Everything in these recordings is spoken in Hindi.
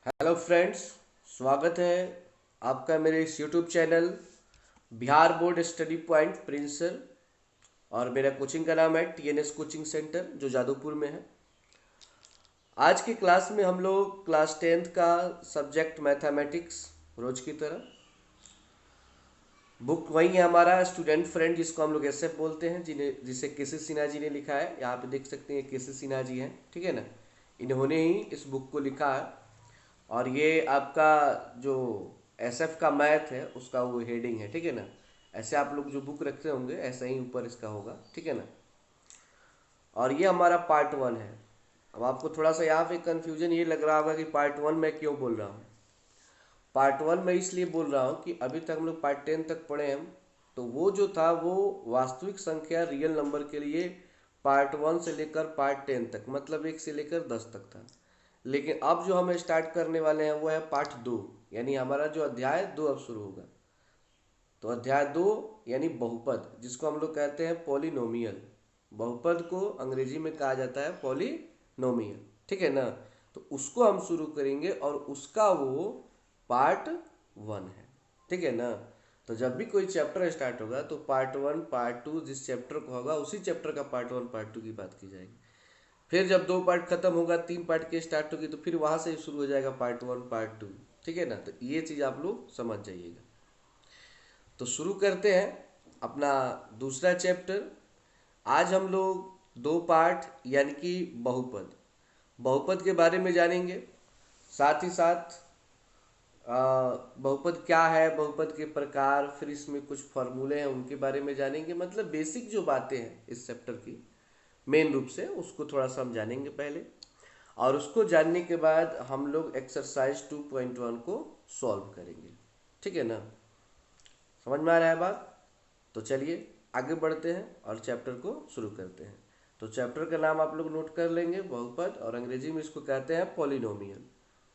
हेलो फ्रेंड्स, स्वागत है आपका मेरे इस YouTube channel Bihar board study point प्रिंसर। और मेरा कोचिंग का नाम है टीएनएस कोचिंग सेंटर जो जादवपुर में है। आज की क्लास में हम लोग क्लास 10th का सब्जेक्ट मैथमेटिक्स रोज की तरह बुक वही है हमारा स्टूडेंट फ्रेंड जिसको हम लोग एसएफ बोलते हैं, जिसे केसी सिन्हा जी ने लिखा है। यहाँ पे देख सकते हैं केसी सिन्हा जी हैं, ठीक है ना। इन्होंने ही इस बुक को लिखा है। और ये आपका जो एसएफ का मैथ है उसका वो हेडिंग है, ठीक है ना। ऐसे आप लोग जो बुक रखते होंगे ऐसा ही ऊपर इसका होगा, ठीक है ना। और ये हमारा पार्ट 1 है। अब आपको थोड़ा सा यहाँ पे कंफ्यूजन ये लग रहा होगा कि पार्ट 1 मैं क्यों बोल रहा हूँ। पार्ट 1 मैं इसलिए बोल रहा हूँ कि अभी तक हम लोग पार्ट 10 तक पढ़े हम। तो वो जो था वो वास्तविक संख्या रियल नंबर के लिए पार्ट 1 से लेकर पार्ट 10 तक, मतलब 1 से लेकर 10 तक था। लेकिन अब जो हम स्टार्ट करने वाले हैं वो है पार्ट 2, यानी हमारा जो अध्याय 2 अब शुरू होगा। तो अध्याय 2 यानी बहुपद, जिसको हम लोग कहते हैं पॉलिनोमियल। बहुपद को अंग्रेजी में कहा जाता है पॉलिनोमियल, ठीक है ना। तो उसको हम शुरू करेंगे और उसका वो पार्ट 1 है, ठीक है ना। तो जब भी कोई चैप्टर स्टार्ट होगा तो पार्ट 1 पार्ट 2 जिस चैप्टर को होगा उसी चैप्टर का पार्ट 1 पार्ट 2 की बात की जाएगी। फिर जब 2 पार्ट खत्म होगा 3 पार्ट की स्टार्ट होगी तो फिर वहां से शुरू हो जाएगा पार्ट 1 पार्ट 2, ठीक है ना। तो ये चीज़ आप लोग समझ जाइएगा। तो शुरू करते हैं अपना दूसरा चैप्टर। आज हम लोग 2 पार्ट यानी कि बहुपद बहुपद के बारे में जानेंगे। साथ ही साथ बहुपद क्या है, बहुपद के प्रकार, फिर इसमें कुछ फॉर्मूले हैं उनके बारे में जानेंगे। मतलब बेसिक जो बातें हैं इस चैप्टर की मेन रूप से उसको थोड़ा सा हम जानेंगे पहले। और उसको जानने के बाद हम लोग एक्सरसाइज 2.1 को सॉल्व करेंगे, ठीक है ना। समझ में आ रहा है बात। तो चलिए आगे बढ़ते हैं और चैप्टर को शुरू करते हैं। तो चैप्टर का नाम आप लोग नोट कर लेंगे, बहुपद, और अंग्रेजी में इसको कहते हैं पॉलिनोमियल,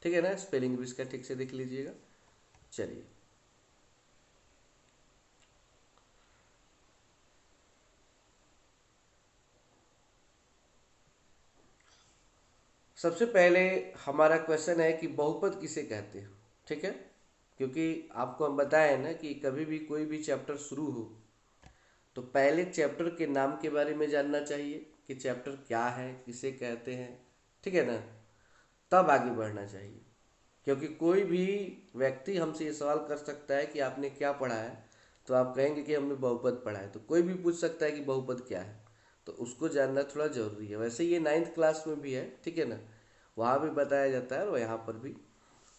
ठीक है ना। स्पेलिंग भी इसका ठीक से देख लीजिएगा। चलिए, सबसे पहले हमारा क्वेश्चन है कि बहुपद किसे कहते हैं, ठीक है। क्योंकि आपको हम बताएं ना कि कभी भी कोई भी चैप्टर शुरू हो तो पहले चैप्टर के नाम के बारे में जानना चाहिए कि चैप्टर क्या है, किसे कहते हैं, ठीक है ना। तब आगे बढ़ना चाहिए। क्योंकि कोई भी व्यक्ति हमसे ये सवाल कर सकता है कि आपने क्या पढ़ा है, तो आप कहेंगे कि हमने बहुपद पढ़ा है। तो कोई भी पूछ सकता है कि बहुपद क्या है, तो उसको जानना थोड़ा जरूरी है। वैसे ये 9th क्लास में भी है, ठीक है ना, वहाँ भी बताया जाता है और यहाँ पर भी।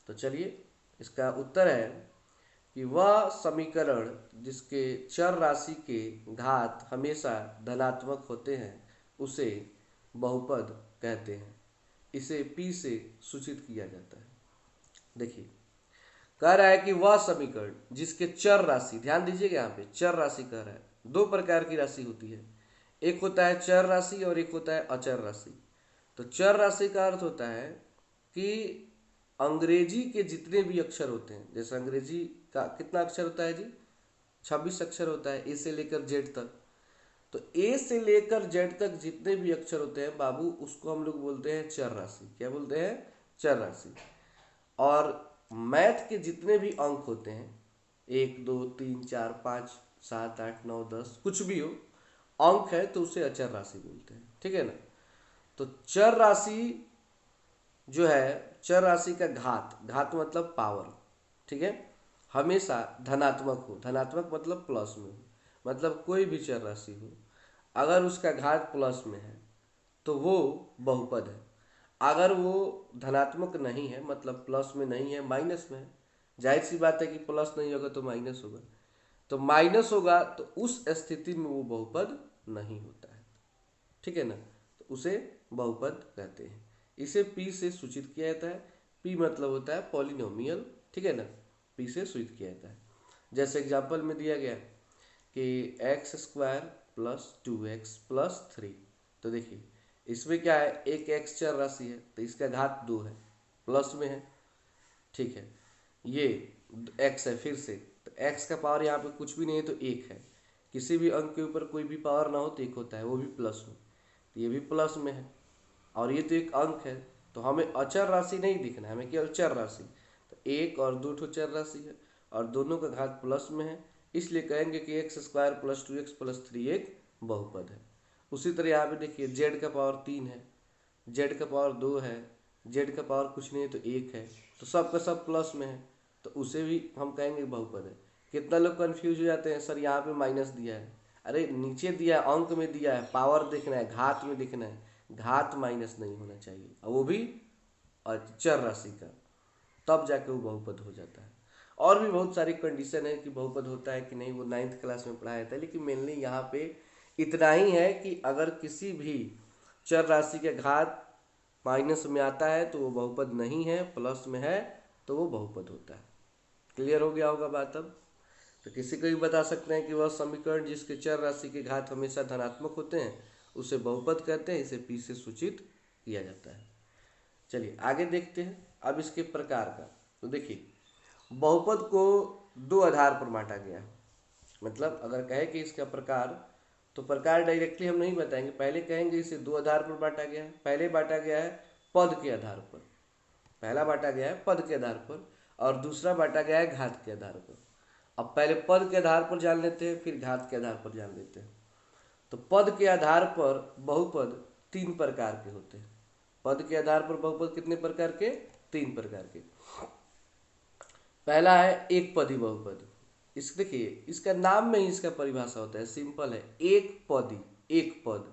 तो चलिए, इसका उत्तर है कि वह समीकरण जिसके चर राशि के घात हमेशा धनात्मक होते हैं उसे बहुपद कहते हैं। इसे पी से सूचित किया जाता है। देखिए, कह रहा है कि वह समीकरण जिसके चर राशि, ध्यान दीजिएगा यहाँ पे चर राशि कह रहा है। 2 प्रकार की राशि होती है, एक होता है चर राशि और एक होता है अचर राशि। तो चर राशि का अर्थ होता है कि अंग्रेजी के जितने भी अक्षर होते हैं, जैसे अंग्रेजी का कितना अक्षर होता है जी, 26 अक्षर होता है, ए से लेकर जेड तक। तो ए से लेकर जेड तक जितने भी अक्षर होते हैं बाबू, उसको हम लोग बोलते हैं चर राशि। क्या बोलते हैं? चर राशि। और मैथ के जितने भी अंक होते हैं, 1 2 3 4 5 7 8 9 10 कुछ भी हो, अंक है तो उसे अचर राशि बोलते हैं, ठीक है ना। तो चर राशि जो है, चर राशि का घात, घात मतलब पावर, ठीक है, हमेशा धनात्मक हो। धनात्मक मतलब प्लस में हो। मतलब कोई भी चर राशि हो, अगर उसका घात प्लस में है तो वो बहुपद है। अगर वो धनात्मक नहीं है, मतलब प्लस में नहीं है, माइनस में है, जाहिर सी बात है कि प्लस नहीं होगा तो माइनस होगा। तो माइनस होगा तो उस स्थिति में वो बहुपद नहीं होता है, ठीक है ना। तो उसे बहुपद कहते हैं। इसे पी से सूचित किया जाता है। पी मतलब होता है पॉलिनोमियल, ठीक है ना। पी से सूचित किया जाता है। जैसे एग्जाम्पल में दिया गया कि x² प्लस 2x प्लस 3। तो देखिए, इसमें क्या है, एक x चर राशि है तो इसका घात 2 है, प्लस में है, ठीक है। ये x है फिर से, तो x का पावर यहाँ पे कुछ भी नहीं है तो 1 है। किसी भी अंक के ऊपर कोई भी पावर ना हो तो 1 होता है, वो भी प्लस में। तो ये भी प्लस में है और ये तो एक अंक है, तो हमें अचर राशि नहीं दिखना है, हमें केवल चर राशि। तो 1 और 2 ठो चर राशि है और दोनों का घात प्लस में है, इसलिए कहेंगे कि x² + 2x + 3 एक बहुपद है। उसी तरह यहाँ पे देखिए z का पावर 3 है, z का पावर 2 है, z का पावर कुछ नहीं है तो 1 है, तो सब का सब प्लस में है, तो उसे भी हम कहेंगे बहुपद है। कितना लोग कंफ्यूज हो जाते हैं, सर यहाँ पे माइनस दिया है, अरे नीचे दिया है, अंक में दिया है, पावर देखना है, घात में देखना है, घात माइनस नहीं होना चाहिए, और वो भी चर राशि का, तब जाके वो बहुपद हो जाता है। और भी बहुत सारी कंडीशन है कि बहुपद होता है कि नहीं, वो 9th क्लास में पढ़ाया जाता है, लेकिन मेनली यहाँ पे इतना ही है कि अगर किसी भी चर राशि के घात माइनस में आता है तो वो बहुपद नहीं है, प्लस में है तो वो बहुपद होता है। क्लियर हो गया होगा बात अब। तो किसी को भी बता सकते हैं कि वह समीकरण जिसके चर राशि के घात हमेशा धनात्मक होते हैं उसे बहुपद कहते हैं, इसे p से सूचित किया जाता है। चलिए आगे देखते हैं अब इसके प्रकार का। तो देखिए बहुपद को दो आधार पर बांटा गया है, मतलब अगर कहे कि इसका प्रकार, तो प्रकार डायरेक्टली हम नहीं बताएंगे, पहले कहेंगे इसे दो आधार पर बांटा गया है। पहले बांटा गया है पद के आधार पर, पहला बांटा गया है पद के आधार पर और दूसरा बांटा गया है घात के आधार पर। अब पहले पद के आधार पर जान लेते हैं, फिर घात के आधार पर जान लेते हैं। तो पद के आधार पर बहुपद 3 प्रकार के होते हैं। पद के आधार पर बहुपद कितने प्रकार के? 3 प्रकार के। पहला है एक पदी बहुपद। इस देखिए इसका नाम में ही इसका परिभाषा होता है, सिंपल है, एक पदी, एक पद,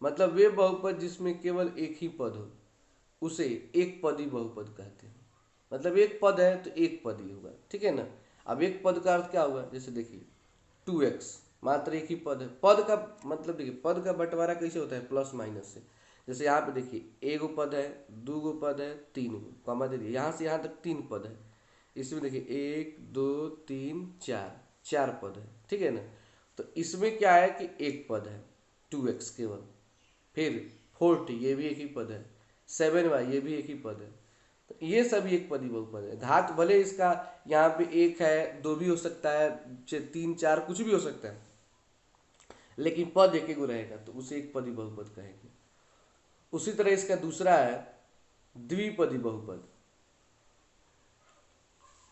मतलब वे बहुपद जिसमें केवल एक ही पद हो उसे एक पदी बहुपद कहते हैं। मतलब एक पद है तो एक पद ही होगा, ठीक है ना। अब एक पद का अर्थ क्या हुआ, जैसे देखिए 2x, मात्र एक ही पद है। पद का मतलब देखिए पद का बंटवारा कैसे होता है, प्लस माइनस से। जैसे यहाँ पे देखिए एगो पद है, दूगो पद है, 3 गो, कॉमा दे दिए, यहाँ से यहाँ तक 3 पद है। इसमें देखिए 1 2 3 4, 4 पद है, ठीक है ना। तो इसमें क्या है कि एक पद है 2x केवल, फिर 40 ये भी एक ही पद है, 7y ये भी एक ही पद है। तो ये सभी एक पदी बहुपद है। घात भले इसका यहाँ पे 1 है, 2 भी हो सकता है, 3 4 कुछ भी हो सकता है, लेकिन पद एक गो रहेगा तो उसे एक पदी बहुपद कहेंगे। उसी तरह इसका दूसरा है द्विपदी बहुपद।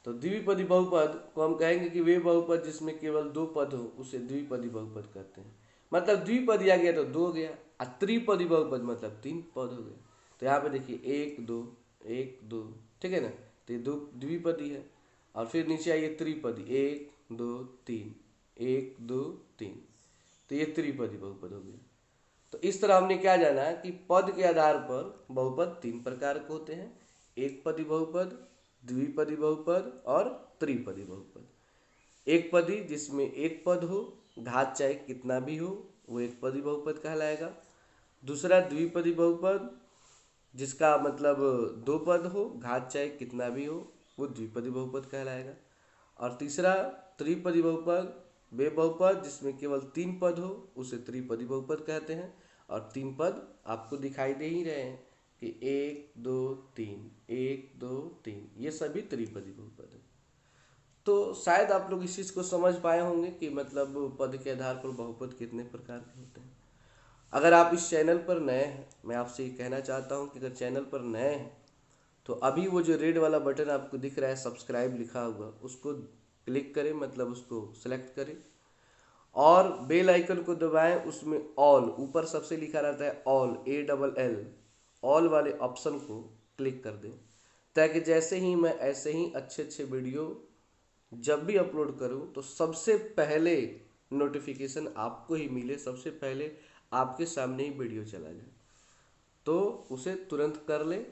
तो द्विपदी बहुपद को हम कहेंगे कि वे बहुपद जिसमें केवल 2 पद हो उसे द्विपदी बहुपद कहते हैं। मतलब द्विपदी आ गया तो 2 हो गया, और त्रिपदी बहुपद मतलब 3 पद हो गए। तो यहाँ पे देखिए 1 2 1 2, ठीक है ना, तो ये दो द्विपदी है। और फिर नीचे आइए त्रिपदी, 1 2 3 1 2 3, तो ये त्रिपदी बहुपद हो गया। तो इस तरह हमने क्या जाना है कि पद के आधार पर बहुपद 3 प्रकार के होते हैं, एक पदी बहुपद, द्विपदी बहुपद और त्रिपदी बहुपद। एक पदी जिसमें एक पद हो, घात चाहे कितना भी हो, वो एक पदी बहुपद कहलाएगा। दूसरा द्विपदी बहुपद जिसका मतलब 2 पद हो, घात चाहे कितना भी हो, वो द्विपदी बहुपद कहलाएगा। और तीसरा त्रिपदी बहुपद, वे बहुपद जिसमें केवल 3 पद हो उसे त्रिपदी बहुपद कहते हैं। और 3 पद आपको दिखाई दे ही रहे हैं कि 1 2 3 1 2 3, ये सभी त्रिपदी बहुपद है। तो शायद आप लोग इस चीज़ को समझ पाए होंगे कि मतलब पद के आधार पर बहुपद कितने प्रकार के होते हैं। अगर आप इस चैनल पर नए हैं, मैं आपसे ये कहना चाहता हूँ कि अगर चैनल पर नए हैं तो अभी वो जो रेड वाला बटन आपको दिख रहा है सब्सक्राइब लिखा हुआ, उसको क्लिक करें, मतलब उसको सेलेक्ट करें और बेल आइकन को दबाएं। उसमें ऑल ऊपर सबसे लिखा रहता है ऑल, ALL, ऑल वाले ऑप्शन को क्लिक कर दें, ताकि जैसे ही मैं ऐसे ही अच्छे अच्छे वीडियो जब भी अपलोड करूं तो सबसे पहले नोटिफिकेशन आपको ही मिले, सबसे पहले आपके सामने ही वीडियो चला जाए। तो उसे तुरंत कर लें।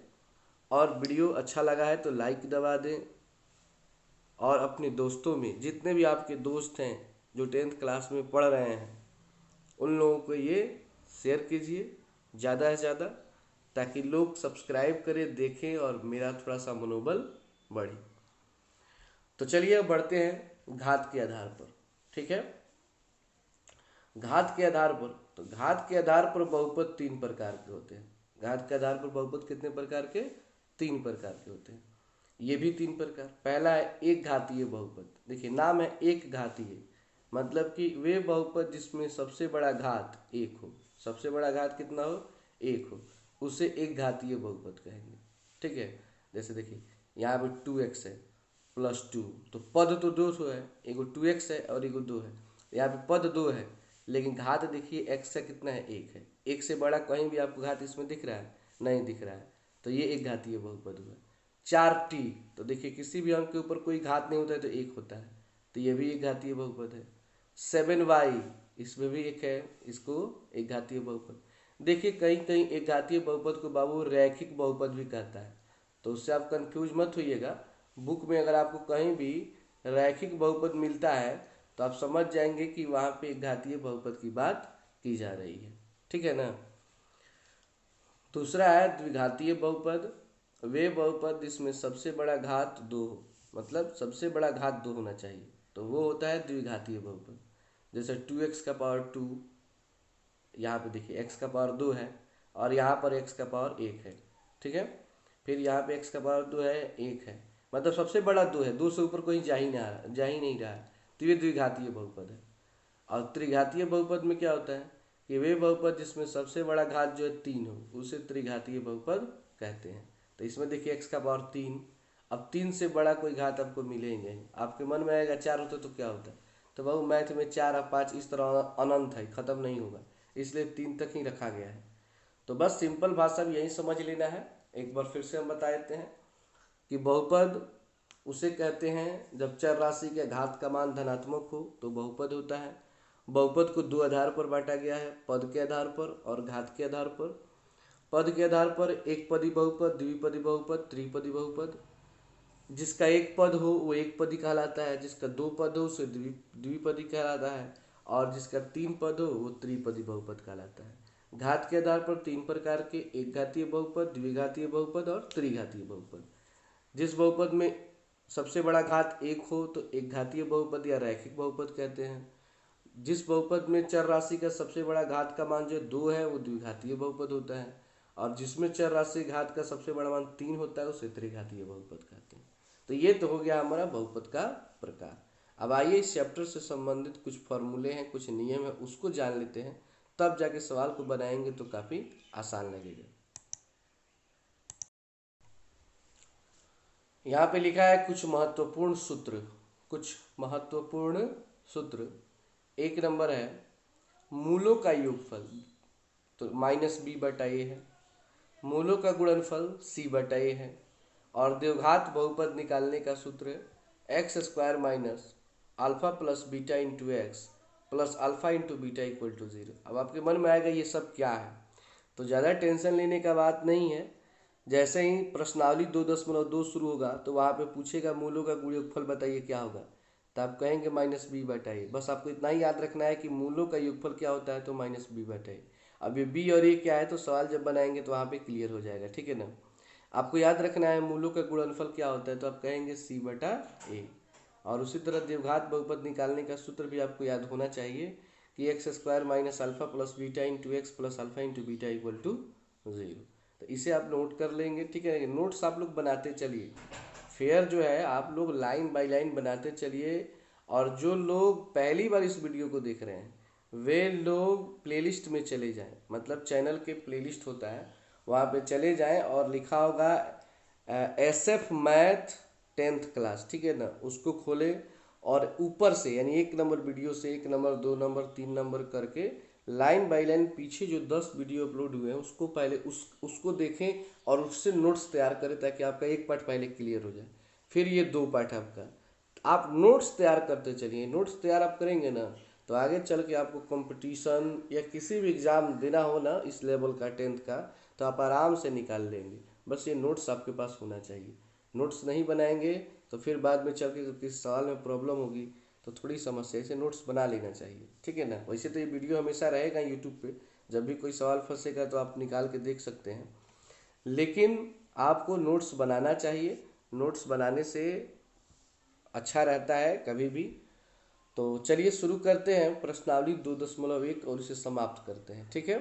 और वीडियो अच्छा लगा है तो लाइक दबा दें, और अपने दोस्तों में जितने भी आपके दोस्त हैं जो 10th क्लास में पढ़ रहे हैं उन लोगों को ये शेयर कीजिए ज़्यादा से ज़्यादा, ताकि लोग सब्सक्राइब करें, देखें और मेरा थोड़ा सा मनोबल बढ़े। तो चलिए अब बढ़ते हैं घात के आधार पर, ठीक है। घात के आधार पर, तो घात के आधार पर बहुपद 3 प्रकार के होते हैं। घात के आधार पर बहुपद कितने प्रकार के? 3 प्रकार के होते हैं। ये भी 3 प्रकार। पहला है एक घातीय बहुपद। देखिए नाम है एक घातीय, मतलब कि वे बहुपद जिसमें सबसे बड़ा घात 1 हो। सबसे बड़ा घात कितना हो? 1 हो। उसे एक घातीय बहुपद कहेंगे। ठीक है, जैसे देखिए यहाँ पे 2x है +2, तो पद तो 2 है, एगो 2x है और एगो 2 है। यहाँ पे पद 2 है लेकिन घात देखिए x का कितना है, 1 है। 1 से बड़ा कहीं भी आपको घात इसमें दिख रहा है? नहीं दिख रहा है, तो ये एक घातीय बहुपद हुआ। 4t, तो देखिए किसी भी अंक के ऊपर कोई घात नहीं होता है तो 1 होता है, तो ये भी एक घातीय बहुपद है। 7y, इसमें भी एक है, इसको एक घातीय बहुपद। देखिए कहीं कहीं एक घातीय बहुपद को बाबू रैखिक बहुपद भी कहता है, तो उससे आप कंफ्यूज मत होइएगा। बुक में अगर आपको कहीं भी रैखिक बहुपद मिलता है तो आप समझ जाएंगे कि वहाँ पे एक घातीय बहुपद की बात की जा रही है। ठीक है ना। दूसरा है द्विघातीय बहुपद। वे बहुपद जिसमें सबसे बड़ा घात 2 हो, मतलब सबसे बड़ा घात 2 होना चाहिए, तो वो होता है द्विघातीय बहुपद। जैसे 2x का पावर 2, यहाँ पे देखिए x का पावर 2 है और यहाँ पर x का पावर 1 है। ठीक है, फिर यहाँ पे x का पावर 2 है, 1 है, मतलब सबसे बड़ा 2 है, 2 से ऊपर कोई जा ही नहीं रहा है, तो ये द्विघातीय बहुपद है। और त्रिघातीय बहुपद में क्या होता है कि वे बहुपद जिसमें सबसे बड़ा घात जो है 3 हो, उसे त्रिघातीय बहुपद कहते हैं। तो इसमें देखिए x का पावर 3, अब 3 से बड़ा कोई घात आपको मिलेंगे नहीं। आपके मन में आएगा 4 होता तो क्या होता, तो बाबू मैथ में 4 और 5 इस तरह अनंत है, खत्म नहीं होगा, इसलिए 3 तक ही रखा गया है। तो बस सिंपल भाषा में यही समझ लेना है। एक बार फिर से हम बता देते हैं कि बहुपद उसे कहते हैं जब चर राशि के घात का मान धनात्मक हो तो बहुपद होता है। बहुपद को 2 आधार पर बांटा गया है, पद के आधार पर और घात के आधार पर। पद के आधार पर एक पदी बहुपद, द्विपदी बहुपद, त्रिपदी बहुपद। जिसका एक पद हो वो एक पदी कहलाता है, जिसका 2 पद हो उसे द्विपदी कहलाता है, और जिसका 3 पद हो वो त्रिपदी बहुपद कहलाता है। घात के आधार पर 3 प्रकार के, एक घातीय बहुपद, द्विघातीय बहुपद और त्रिघातीय बहुपद। जिस बहुपद में सबसे बड़ा घात 1 हो तो एक घातीय बहुपद या रैखिक बहुपद कहते हैं। जिस बहुपद में चर राशि का सबसे बड़ा घात का मान जो 2 है वो द्विघातीय बहुपद होता है, और जिसमें चर राशि घात का सबसे बड़ा मान 3 होता है उसे त्रिघातीय बहुपद कहते हैं। तो ये तो हो गया हमारा बहुपद का प्रकार। अब आइए इस चैप्टर से संबंधित कुछ फॉर्मूले हैं, कुछ नियम है, उसको जान लेते हैं, तब जाके सवाल को बनाएंगे तो काफ़ी आसान लगेगा। यहाँ पे लिखा है कुछ महत्वपूर्ण सूत्र। कुछ महत्वपूर्ण सूत्र। एक नंबर है मूलों का योगफल, तो -b/a है। मूलों का गुणनफल c/a है। और द्विघात बहुपद निकालने का सूत्र है x² minus alpha plus beta into x plus alpha into beta equal to 0। अब आपके मन में आएगा ये सब क्या है, तो ज़्यादा टेंशन लेने का बात नहीं है। जैसे ही प्रश्नावली 2.2 शुरू होगा तो वहाँ पे पूछेगा मूलों का गुणनफल बताइए क्या होगा, तो आप कहेंगे -b/a। बस आपको इतना ही याद रखना है कि मूलों का योगफल क्या होता है, तो -b/a। अब ये b और a क्या है, तो सवाल जब बनाएंगे तो वहाँ पे क्लियर हो जाएगा। ठीक है ना। आपको याद रखना है मूलों का गुणनफल क्या होता है, तो आप कहेंगे c/a। और उसी तरह द्विघात बहुपद निकालने का सूत्र भी आपको याद होना चाहिए कि x² minus alpha plus beta into x plus alpha into beta equal to 0। तो इसे आप नोट कर लेंगे। ठीक है, नोट्स आप लोग बनाते चलिए। फेयर जो है आप लोग लाइन बाय लाइन बनाते चलिए। और जो लोग पहली बार इस वीडियो को देख रहे हैं वे लोग प्लेलिस्ट में चले जाएं, मतलब चैनल के प्लेलिस्ट होता है वहाँ पे चले जाएं और लिखा होगा SF मैथ 10th क्लास। ठीक है ना, उसको खोलें और ऊपर से यानी 1 नंबर वीडियो से 1 नंबर 2 नंबर 3 नंबर करके लाइन बाय लाइन पीछे जो 10 वीडियो अपलोड हुए हैं उसको पहले उसको देखें और उससे नोट्स तैयार करें, ताकि आपका एक पार्ट पहले क्लियर हो जाए, फिर ये 2 पार्ट आपका। आप नोट्स तैयार करते चलिए। नोट्स तैयार आप करेंगे ना तो आगे चल के आपको कंपटीशन या किसी भी एग्ज़ाम देना हो ना इस लेवल का 10th का, तो आप आराम से निकाल लेंगे। बस ये नोट्स आपके पास होना चाहिए। नोट्स नहीं बनाएंगे तो फिर बाद में चल के किसी सवाल में प्रॉब्लम होगी तो थोड़ी समस्या, इसे नोट्स बना लेना चाहिए। ठीक है ना। वैसे तो ये वीडियो हमेशा रहेगा यूट्यूब पे, जब भी कोई सवाल फंसेगा तो आप निकाल के देख सकते हैं, लेकिन आपको नोट्स बनाना चाहिए। नोट्स बनाने से अच्छा रहता है कभी भी। तो चलिए शुरू करते हैं प्रश्नावली 2.1 और इसे समाप्त करते हैं। ठीक है,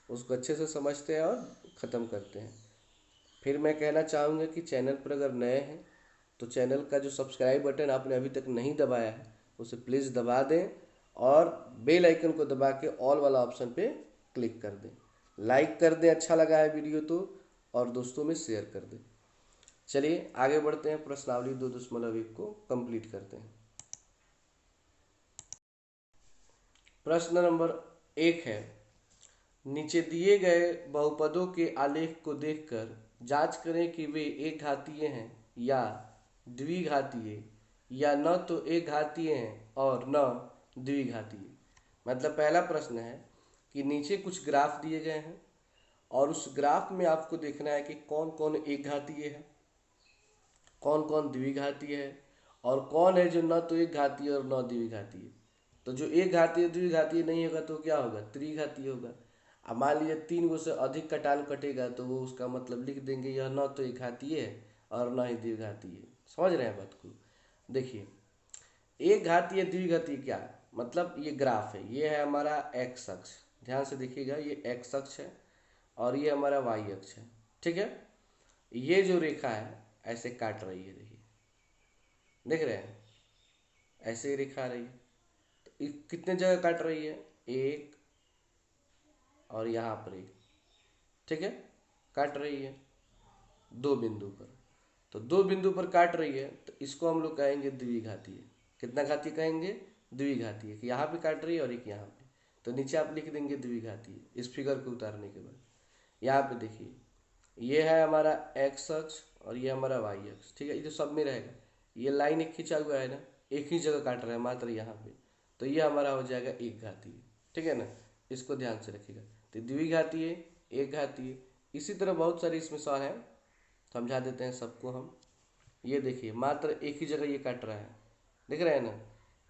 उसको अच्छे से समझते हैं और ख़त्म करते हैं। फिर मैं कहना चाहूँगा कि चैनल पर अगर नए हैं तो चैनल का जो सब्सक्राइब बटन आपने अभी तक नहीं दबाया है उसे प्लीज़ दबा दें और बेल आइकन को दबा के ऑल वाला ऑप्शन पे क्लिक कर दें, लाइक कर दें अच्छा लगा है वीडियो तो, और दोस्तों में शेयर कर दें। चलिए आगे बढ़ते हैं, प्रश्नावली 2.1 को कंप्लीट करते हैं। प्रश्न नंबर 1 है, नीचे दिए गए बहुपदों के आलेख को देखकर जांच करें कि वे एक घातीय हैं या द्विघातीय, या न तो एक घातीय हैं और न द्विघातीय। मतलब पहला प्रश्न है कि नीचे कुछ ग्राफ दिए गए हैं और उस ग्राफ में आपको देखना है कि कौन कौन एक घातीय है, कौन कौन द्विघातीय है, और कौन है जो न तो एक घातीय और न द्विघातीय। तो जो एक घातीय द्विघातीय नहीं होगा तो क्या होगा, त्रिघातीय होगा। अब मान लीजिए 3 गो से अधिक कटान कटेगा तो वो उसका मतलब लिख देंगे यह न तो एक घातीय है और न ही द्विघातीय है। समझ रहे हैं बात को? देखिए एक घातीय द्विघातीय क्या है, मतलब ये ग्राफ है, ये है हमारा एक्स अक्ष, ध्यान से देखिएगा, ये एक्स अक्ष है और ये हमारा वाई अक्ष है। ठीक है, ये जो रेखा है ऐसे काट रही है, देखिए देख रहे हैं, ऐसे ही रेखा आ रही है। तो कितने जगह काट रही है, एक और यहाँ पर एक, ठीक है, काट रही है 2 बिंदु पर। तो 2 बिंदु पर काट रही है तो इसको हम लोग कहेंगे द्विघातीय। कितना घातीय कहेंगे, द्विघातीय, कि यहाँ पे काट रही है और एक यहाँ पे। तो नीचे आप लिख देंगे द्विघातीय इस फिगर को उतारने के बाद। यहाँ पे देखिए ये है हमारा एक्स अक्ष और ये हमारा वाई अक्ष, ठीक है, ये तो सब में रहेगा। ये लाइन एक खींचा हुआ है ना, एक ही जगह काट रहा है मात्र यहाँ पे, तो ये हमारा हो जाएगा एक घातीय। ठीक है ना, इसको ध्यान से रखिएगा। तो द्विघातीय, एक घातीय, इसी तरह बहुत सारे इसमें सवाल हैं, समझा देते हैं सबको हम। ये देखिए मात्र एक ही जगह ये काट रहा है, देख रहे हैं ना,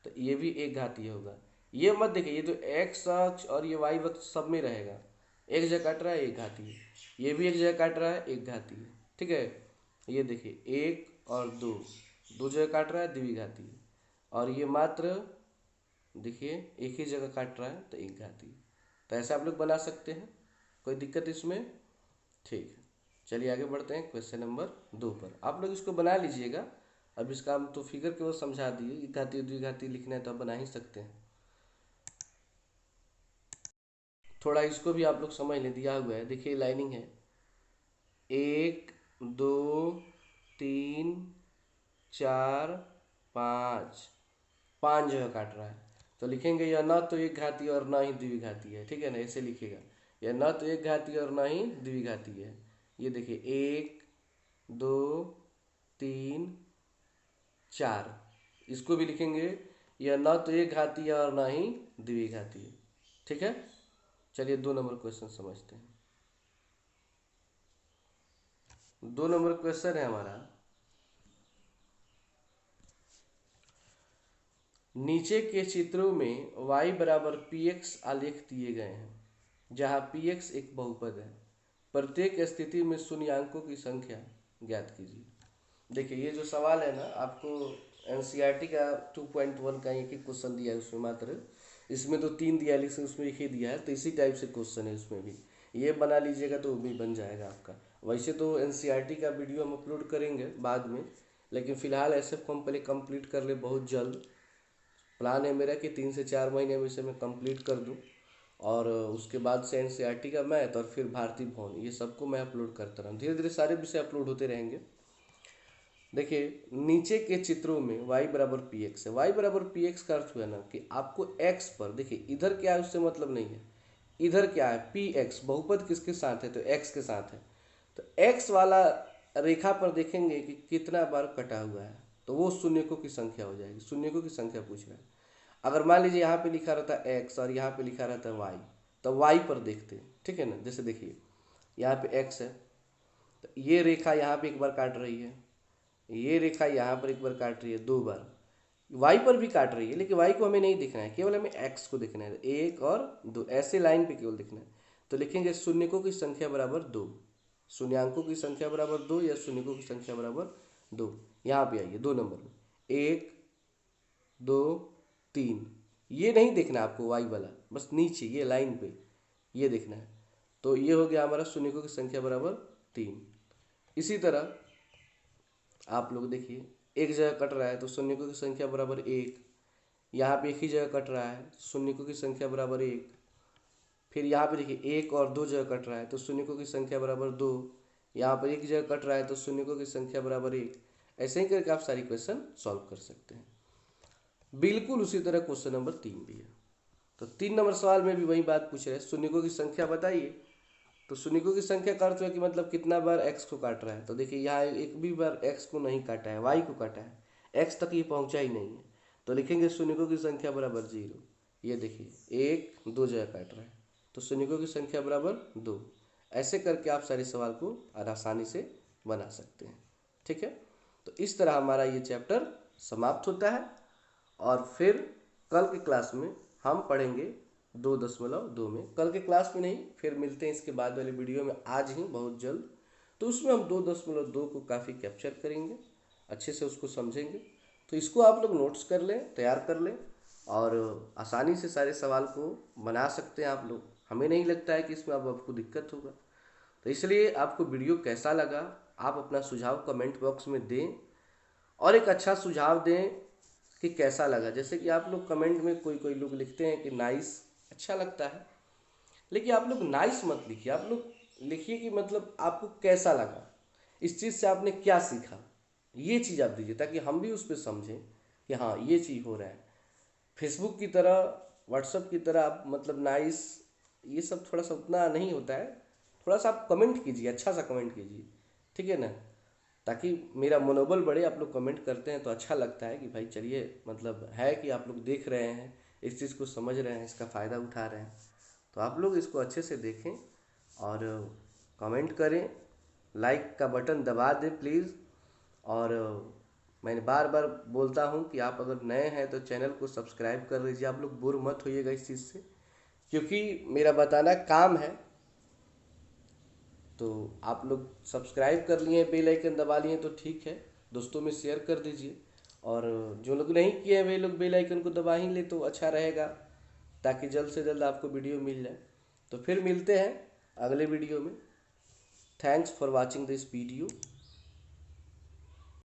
तो ये भी एक घातीय होगा। ये मत देखिए, ये तो एक्स अक्ष और ये वाई अक्ष सब में रहेगा, एक जगह काट रहा है एक घातीय, ये भी एक जगह काट रहा है एक घातीय। ठीक है, ये देखिए एक और दो, दो जगह काट रहा है द्विघातीय, और ये मात्र देखिए एक ही जगह काट रहा है तो एक घातीय। तो ऐसे आप लोग बना सकते हैं, कोई दिक्कत इसमें? ठीक है, चलिए आगे बढ़ते हैं क्वेश्चन नंबर 2 पर। आप लोग इसको बना लीजिएगा। अब इसका हम तो फिगर केवल समझा दिए, एक घातीय द्विघातीय लिखना है तो आप बना ही सकते हैं। थोड़ा इसको भी आप लोग समझ लें, दिया हुआ है देखिए लाइनिंग है, 1 2 3 4 5, 5 जगह काट रहा है। तो लिखेंगे यह न तो एक घातीय और न ही द्विघातीय है। ठीक है ना, ऐसे लिखेगा, यह न तो एक घातीय और न ही द्विघातीय है। ये देखिए 1 2 3 4, इसको भी लिखेंगे यह न तो एक घातीय और न ही द्विघातीय। ठीक है, चलिए 2 नंबर क्वेश्चन समझते हैं। 2 नंबर क्वेश्चन है हमारा, नीचे के चित्रों में y बराबर px आलेख दिए गए हैं जहां px एक बहुपद है, प्रत्येक स्थिति में शून्याङ्कों की संख्या ज्ञात कीजिए। देखिए ये जो सवाल है ना, आपको एनसीईआरटी का 2.1 का एक ही क्वेश्चन दिया है उसमें मात्र, इसमें तो 3 दिया है लेकिन उसमें एक ही दिया है, तो इसी टाइप से क्वेश्चन है उसमें भी। ये बना लीजिएगा तो वो भी बन जाएगा आपका। वैसे तो एनसीईआरटी का वीडियो हम अपलोड करेंगे बाद में, लेकिन फिलहाल ऐसे फॉर्म पहले कंप्लीट कर ले बहुत जल्द। प्लान है मेरा कि 3 से 4 महीने में इसे मैं कंप्लीट कर दूं, और उसके बाद से एनसीईआरटी का मैथ और फिर भारतीय भवन, ये सबको मैं अपलोड करता रहूँ। धीरे धीरे सारे विषय अपलोड होते रहेंगे। देखिए नीचे के चित्रों में y बराबर पी एक्स है, y बराबर पी एक्स का अर्थ हुआ ना कि आपको x पर, देखिए इधर क्या है उससे मतलब नहीं है, इधर क्या है पी एक्स, बहुपद किसके साथ है तो x के साथ है। तो x वाला रेखा पर देखेंगे कि कितना बार कटा हुआ है, तो वो शून्यकों की संख्या हो जाएगी। शून्यकों की संख्या पूछ रहा है। अगर मान लीजिए यहाँ पे लिखा रहता है x और यहाँ पे लिखा रहता है y, तो y पर देखते हैं। ठीक है ना, जैसे देखिए यहाँ पे x है, तो ये रेखा यहाँ पे एक बार काट रही है, ये रेखा यहाँ पर एक बार काट रही है, 2 बार y पर भी काट रही है, लेकिन y को हमें नहीं देखना है, केवल हमें x को देखना है, 1 और 2 ऐसे लाइन पे केवल देखना है। तो लिखेंगे शून्यकों की संख्या बराबर 2, शून्यांकों की संख्या बराबर 2 या शून्यकों की संख्या बराबर 2। यहाँ पे आइए 2 नंबर में 1 2 3, ये नहीं देखना आपको y वाला, बस नीचे ये लाइन पे ये देखना है। तो ये हो गया हमारा शून्यकों की संख्या बराबर 3। इसी तरह आप लोग देखिए एक जगह कट रहा है तो शून्यकों की संख्या बराबर 1, यहाँ पे एक ही जगह कट रहा है, शून्यकों की संख्या बराबर 1। फिर यहाँ पे देखिए 1 और 2 जगह कट रहा है तो शून्यकों की संख्या बराबर 2, यहाँ पर 1 जगह कट रहा है तो शून्यकों की संख्या बराबर 1। ऐसे ही करके आप सारी क्वेश्चन सॉल्व कर सकते हैं। बिल्कुल उसी तरह क्वेश्चन नंबर 3 भी है। तो 3 नंबर सवाल में भी वही बात पूछ रहे हैं, शून्यकों की संख्या बताइए। तो शून्यकों की संख्या का अर्थ है कि मतलब कितना बार x को काट रहा है। तो देखिए यहाँ एक भी बार x को नहीं काटा है, y को काटा है, x तक ये पहुँचा ही नहीं है। तो लिखेंगे शून्यकों की संख्या बराबर 0। ये देखिए 1 2 जगह काट रहा है तो शून्यकों की संख्या बराबर 2। ऐसे करके आप सारे सवाल को आसानी से बना सकते हैं। ठीक है, तो इस तरह हमारा ये चैप्टर समाप्त होता है और फिर कल के क्लास में हम पढ़ेंगे 2.2 में। कल के क्लास में नहीं, फिर मिलते हैं इसके बाद वाले वीडियो में आज ही बहुत जल्द। तो उसमें हम 2.2 को काफ़ी कैप्चर करेंगे, अच्छे से उसको समझेंगे। तो इसको आप लोग नोट्स कर लें, तैयार कर लें और आसानी से सारे सवाल को बना सकते हैं आप लोग। हमें नहीं लगता है कि इसमें अब आपको दिक्कत होगा। तो इसलिए आपको वीडियो कैसा लगा आप अपना सुझाव कमेंट बॉक्स में दें और एक अच्छा सुझाव दें कि कैसा लगा। जैसे कि आप लोग कमेंट में कोई लोग लिखते हैं कि नाइस, अच्छा लगता है, लेकिन आप लोग नाइस मत लिखिए, आप लोग लिखिए कि मतलब आपको कैसा लगा, इस चीज़ से आपने क्या सीखा, ये चीज़ आप दीजिए ताकि हम भी उस पर समझें कि हाँ ये चीज़ हो रहा है। फेसबुक की तरह, व्हाट्सएप की तरह आप मतलब नाइस ये सब थोड़ा सा उतना नहीं होता है। थोड़ा सा आप कमेंट कीजिए, अच्छा सा कमेंट कीजिए, ठीक है ना, ताकि मेरा मनोबल बढ़े। आप लोग कमेंट करते हैं तो अच्छा लगता है कि भाई चलिए मतलब है कि आप लोग देख रहे हैं, इस चीज़ को समझ रहे हैं, इसका फ़ायदा उठा रहे हैं। तो आप लोग इसको अच्छे से देखें और कमेंट करें, लाइक का बटन दबा दें प्लीज़। और मैंने बार बार बोलता हूँ कि आप अगर नए हैं तो चैनल को सब्सक्राइब कर लीजिए। आप लोग बोर मत होइएगा इस चीज़ से, क्योंकि मेरा बताना काम है। तो आप लोग सब्सक्राइब कर लिए, बेल आइकन दबा लिए तो ठीक है, दोस्तों में शेयर कर दीजिए। और जो लोग नहीं किए हैं वे लोग बेल आइकन को दबा ही ले तो अच्छा रहेगा, ताकि जल्द से जल्द आपको वीडियो मिल जाए। तो फिर मिलते हैं अगले वीडियो में। Thanks for watching this video.